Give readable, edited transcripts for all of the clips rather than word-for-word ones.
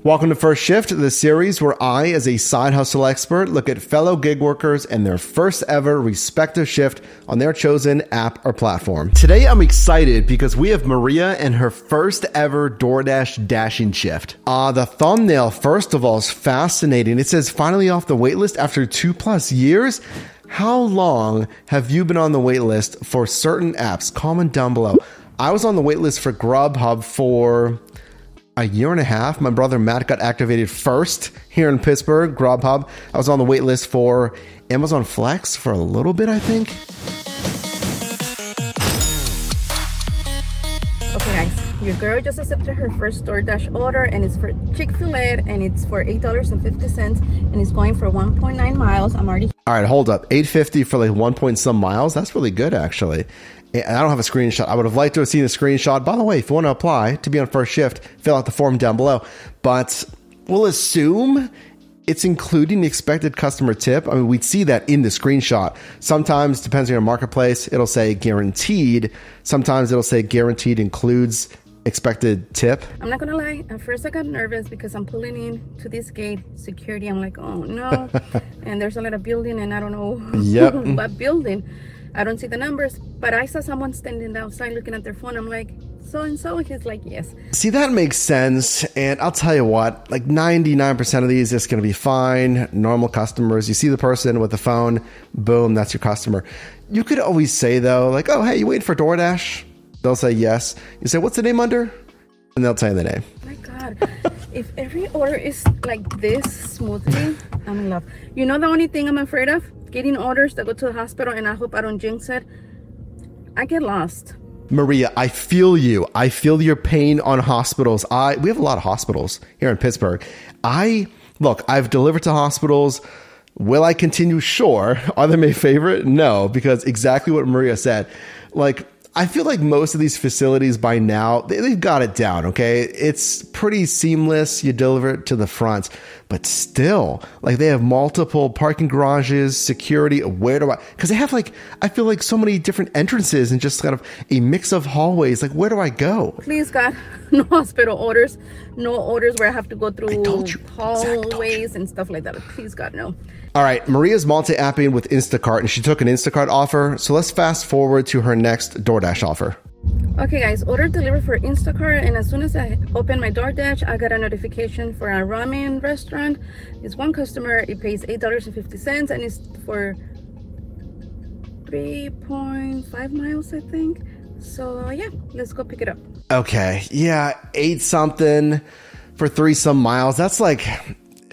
Welcome to First Shift, the series where I, as a side hustle expert, look at fellow gig workers and their first ever respective shift on their chosen app or platform. Today, I'm excited because we have Maria and her first ever DoorDash dashing shift. The thumbnail, first of all, is fascinating. It says, finally off the waitlist after 2+ years. How long have you been on the waitlist for certain apps? Comment down below. I was on the waitlist for Grubhub for a year and a half. My brother Matt got activated first here in Pittsburgh, Grubhub. I was on the wait list for Amazon Flex for a little bit, I think. Okay guys, your girl just accepted her first DoorDash order and it's for Chick-fil-A and it's for $8.50 and it's going for 1.9 miles. I'm already... All right, hold up. $8.50 for like 1 point some miles. That's really good, actually. I don't have a screenshot. I would have liked to have seen a screenshot. By the way, if you want to apply to be on First Shift, fill out the form down below. But we'll assume it's including the expected customer tip. I mean, we'd see that in the screenshot. Sometimes, depends on your marketplace, it'll say guaranteed. Sometimes it'll say guaranteed includes expected tip. I'm not going to lie. At first I got nervous because I'm pulling in to this gate, security. I'm like, oh no. And there's a lot of building and I don't know what building. I don't see the numbers, but I saw someone standing outside looking at their phone. I'm like, so-and-so? He's like, yes. See, that makes sense. And I'll tell you what, like 99% of these, it's going to be fine. Normal customers, you see the person with the phone, boom, that's your customer. You could always say though, like, oh, hey, you waiting for DoorDash? They'll say yes. You say, what's the name under? And they'll tell you the name. Oh my God. If every order is like this smoothly, I'm in love. You know the only thing I'm afraid of? Getting orders that go to the hospital, and I hope I don't jinx it. I get lost. Maria, I feel you. I feel your pain on hospitals. We have a lot of hospitals here in Pittsburgh. Look, I've delivered to hospitals. Will I continue? Sure. Are they my favorite? No, because exactly what Maria said. Like, I feel like most of these facilities by now, they've got it down, okay? It's pretty seamless. You deliver it to the front. But still, like they have multiple parking garages, security. Because they have like, I feel like so many different entrances and just kind of a mix of hallways. Like, where do I go? Please, God, no hospital orders. No orders where I have to go through hallways and stuff like that. Please, God, no. All right, Maria's multi-apping with Instacart, and she took an Instacart offer. So let's fast forward to her next DoorDash offer. Okay, guys, order delivered for Instacart, and as soon as I open my DoorDash, I got a notification for a ramen restaurant. It's one customer. It pays $8.50, and it's for 3.5 miles, I think. So yeah, let's go pick it up. Okay, yeah, 8 something for 3 some miles. That's like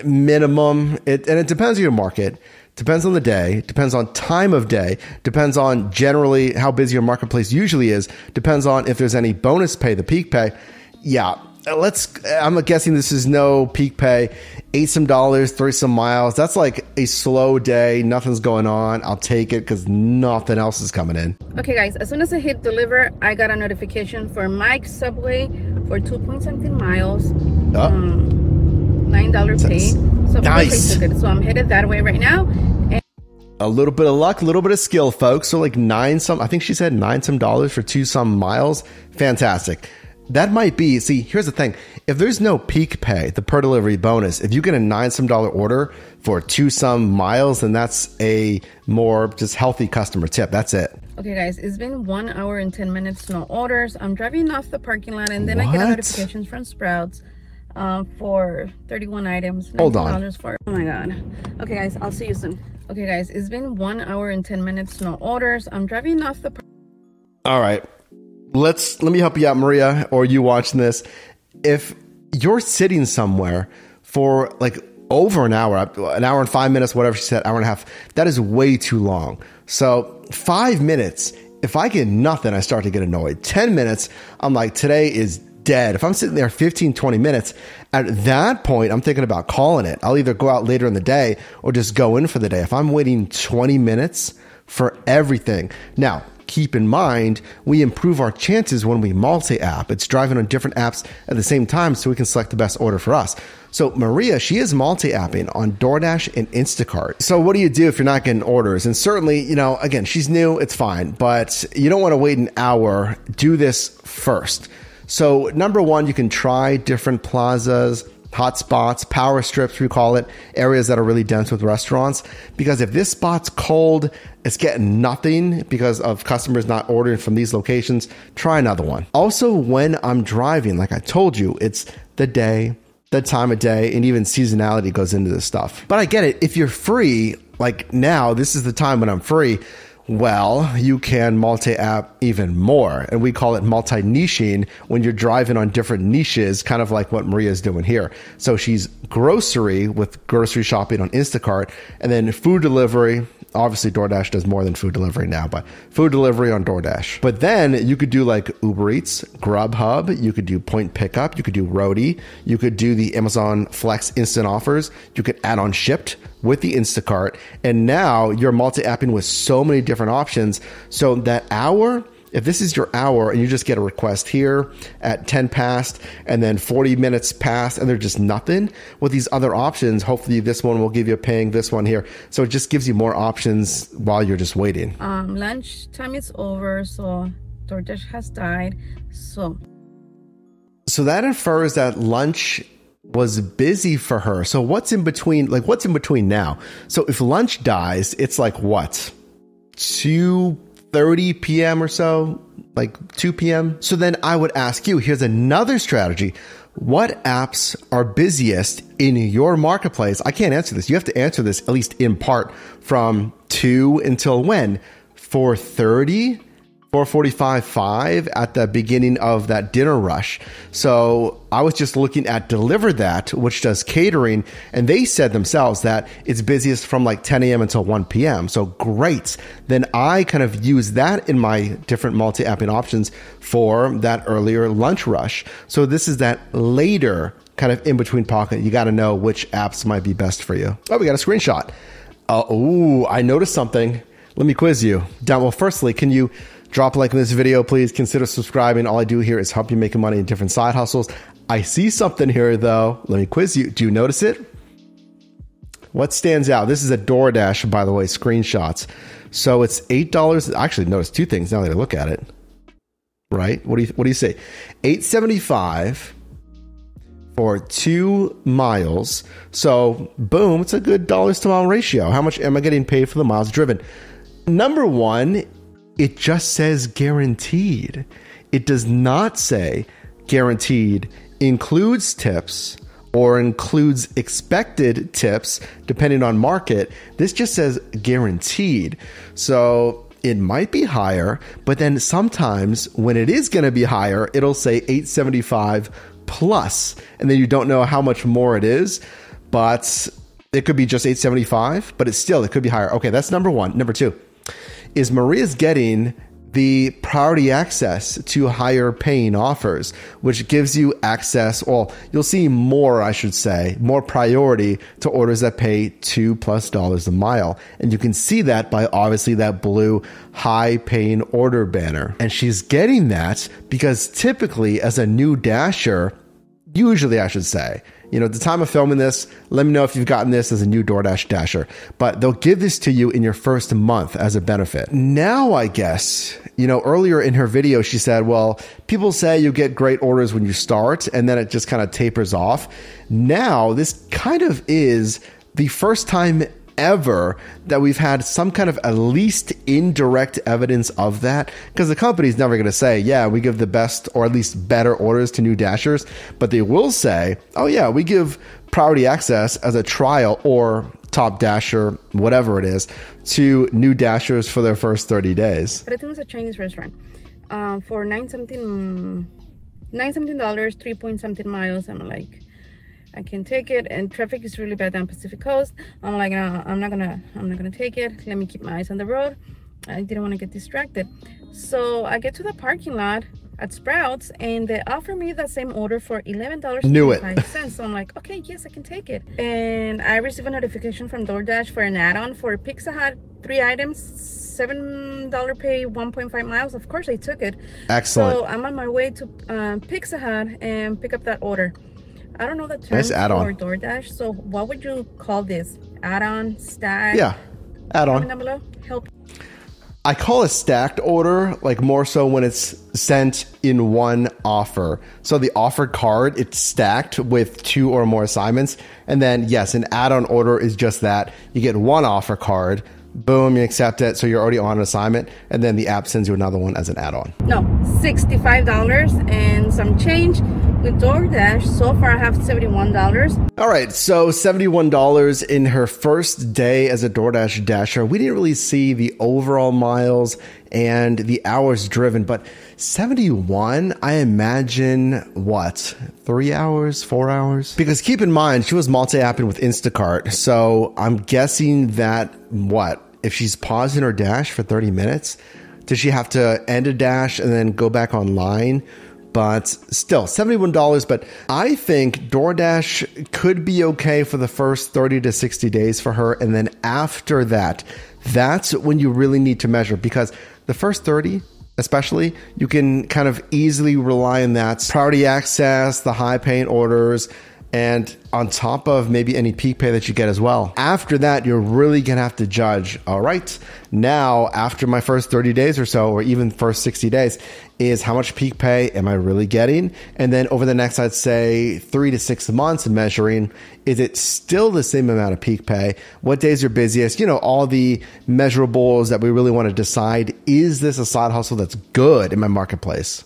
minimum. And it depends on your market. Depends on the day, depends on time of day, depends on generally how busy your marketplace usually is, depends on if there's any bonus pay, the peak pay. Yeah, I'm guessing this is no peak pay, $8 some, 3 some miles. That's like a slow day, nothing's going on. I'll take it because nothing else is coming in. Okay guys, as soon as I hit deliver, I got a notification for Mike's Subway for 2-point-something miles. $9 pay. So nice. So I'm headed that way right now. And a little bit of luck, a little bit of skill, folks. So like I think she said $9 some for 2 some miles. Fantastic. That might be, see, here's the thing. If there's no peak pay, the per delivery bonus, if you get a $9 some order for 2 some miles, then that's a more just healthy customer tip. That's it. Okay guys, it's been 1 hour and 10 minutes, no orders. I'm driving off the parking lot and then I get a notification from Sprouts. For 31 items. Hold on. For, oh my God. Okay guys, I'll see you soon. Okay guys, it's been 1 hour and 10 minutes, no orders. I'm driving off the... All right. Let me help you out, Maria, or you watching this. If you're sitting somewhere for like over an hour and 5 minutes, whatever she said, hour and a half, that is way too long. So 5 minutes, if I get nothing, I start to get annoyed. 10 minutes, I'm like, today is dead. If I'm sitting there 15, 20 minutes, at that point, I'm thinking about calling it. I'll either go out later in the day or just go in for the day. If I'm waiting 20 minutes for everything. Now, keep in mind, we improve our chances when we multi-app. It's driving on different apps at the same time so we can select the best order for us. So Maria, she is multi-apping on DoorDash and Instacart. So what do you do if you're not getting orders? And certainly, you know, again, she's new, it's fine, but you don't want to wait an hour. Do this first. So number one, you can try different plazas, hot spots, power strips, we call it, areas that are really dense with restaurants. Because if this spot's cold, it's getting nothing because of customers not ordering from these locations, try another one. Also, when I'm driving, like I told you, it's the day, the time of day, and even seasonality goes into this stuff. But I get it. If you're free, like now, this is the time when I'm free, well, you can multi-app even more. And we call it multi-niching when you're driving on different niches, kind of like what Maria's doing here. So she's grocery with grocery shopping on Instacart, and then food delivery. Obviously, DoorDash does more than food delivery now, but food delivery on DoorDash. But then you could do like Uber Eats, Grubhub, you could do Point Pickup, you could do Roadie, you could do the Amazon Flex Instant Offers, you could add on Shipped with the Instacart, and now you're multi-apping with so many different options. So that hour, if this is your hour and you just get a request here at 10 past and then 40 minutes past and there's just nothing, with these other options, hopefully this one will give you a ping, this one here. So it just gives you more options while you're just waiting. Lunch time is over, so DoorDash has died. So that infers that lunch was busy for her. So what's in between? Like, what's in between now? So if lunch dies, it's like what? 2:30 p.m. or so, like 2 p.m. So then I would ask you, here's another strategy. What apps are busiest in your marketplace? I can't answer this. You have to answer this at least in part from 2 until when? 4:30? 4:45, 5 at the beginning of that dinner rush. So I was just looking at Deliver That, which does catering, and they said themselves that it's busiest from like 10 a.m. until 1 p.m. So great. Then I kind of use that in my different multi-apping options for that earlier lunch rush. So this is that later kind of in between pocket. You got to know which apps might be best for you. Oh, we got a screenshot. I noticed something. Let me quiz you. Well, firstly, can you drop a like in this video, please? Consider subscribing. All I do here is help you make money in different side hustles. I see something here, though. Let me quiz you. Do you notice it? What stands out? This is a DoorDash, by the way, screenshots. So it's $8. I actually noticed two things now that I look at it. Right? What do you say? $8.75 for 2 miles. So boom, it's a good dollars to mile ratio. How much am I getting paid for the miles driven? Number one, it just says guaranteed. It does not say guaranteed includes tips or includes expected tips depending on market. This just says guaranteed. So it might be higher, but then sometimes when it is going to be higher, it'll say $8.75 plus, and then you don't know how much more it is, but it could be just $8.75, but it could be higher. Okay, that's number one. Number two is Maria's getting the priority access to higher paying offers, which gives you access, well, you'll see more, I should say, more priority to orders that pay $2+ a mile. And you can see that by obviously that blue high paying order banner. And she's getting that because typically as a new Dasher, usually I should say, at the time of filming this, let me know if you've gotten this as a new DoorDash Dasher. But they'll give this to you in your first month as a benefit. Now, I guess, earlier in her video, she said, well, people say you get great orders when you start, and then it just kind of tapers off. Now, this kind of is the first time ever that we've had some kind of at least indirect evidence of that, because the company's never going to say, yeah, we give the best or at least better orders to new Dashers, but they will say, oh yeah, we give priority access as a trial or top Dasher, whatever it is, to new Dashers for their first 30 days. But I think it's a Chinese restaurant for $9 something, 3 point something miles. I'm like, I can take it, and traffic is really bad down Pacific Coast. I'm like, no, I'm not gonna take it. Let me keep my eyes on the road. I didn't want to get distracted. So I get to the parking lot at Sprouts, and they offer me the same order for $11.25. So I'm like, okay, yes, I can take it. And I received a notification from DoorDash for an add-on for Pizza Hut, 3 items, $7 pay, 1.5 miles. Of course, I took it. Excellent. So I'm on my way to Pizza Hut and pick up that order. I don't know the term nice add-on for DoorDash. So what would you call this? Add-on, stack? Yeah, add-on. Comment down below. Help. I call a stacked order like more so when it's sent in one offer. So the offer card, it's stacked with 2 or more assignments. And then yes, an add-on order is just that. You get one offer card, boom, you accept it. So you're already on an assignment. And then the app sends you another one as an add-on. No, $65 and some change. With DoorDash, so far I have $71. All right, so $71 in her first day as a DoorDash Dasher. We didn't really see the overall miles and the hours driven, but 71, I imagine, what, 3 hours, 4 hours? Because keep in mind, she was multi-apping with Instacart, so I'm guessing that, what, if she's pausing her Dash for 30 minutes, does she have to end a Dash and then go back online? But still, $71. But I think DoorDash could be okay for the first 30 to 60 days for her. And then after that, that's when you really need to measure, because the first 30, especially, you can kind of easily rely on that priority access, the high paying orders, and on top of maybe any peak pay that you get as well. After that, you're really gonna have to judge, all right, now after my first 30 days or so, or even first 60 days, is how much peak pay am I really getting? And then over the next, I'd say 3 to 6 months measuring, is it still the same amount of peak pay? What days are busiest? You know, all the measurables that we really want to decide, is this a side hustle that's good in my marketplace?